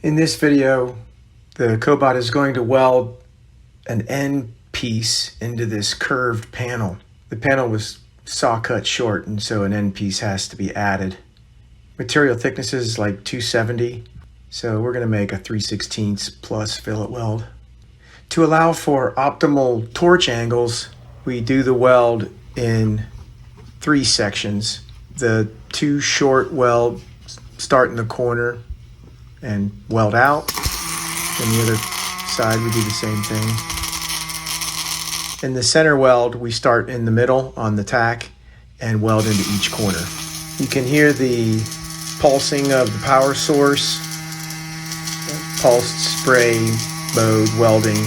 In this video, the Cobot is going to weld an end piece into this curved panel. The panel was saw cut short, and so an end piece has to be added. Material thickness is like 270, so we're going to make a 3/16 plus fillet weld. To allow for optimal torch angles, we do the weld in 3 sections. The 2 short weld start in the corner and weld out. And the other side we do the same thing. In the center weld, we start in the middle on the tack and weld into each corner. You can hear the pulsing of the power source, pulsed spray mode welding,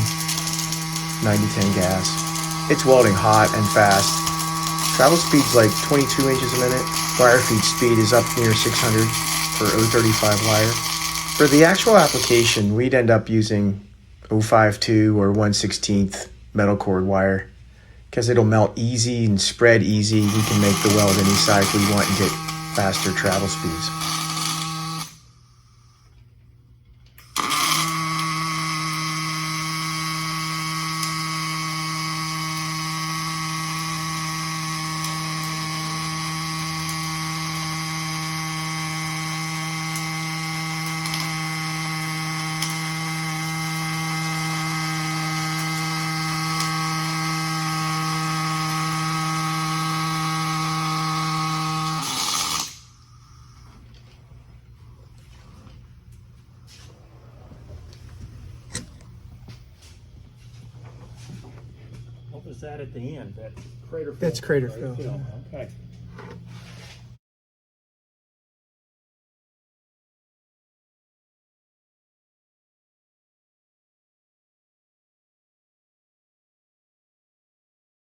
9010 gas. It's welding hot and fast. Travel speed's like 22 inches a minute. Wire feed speed is up near 600 for 035 wire. For the actual application, we'd end up using 052 or 1/16 metal cord wire because it'll melt easy and spread easy. We can make the weld any size we want and get faster travel speeds. What was that at the end? That crater fill? That's crater right? fill. Okay.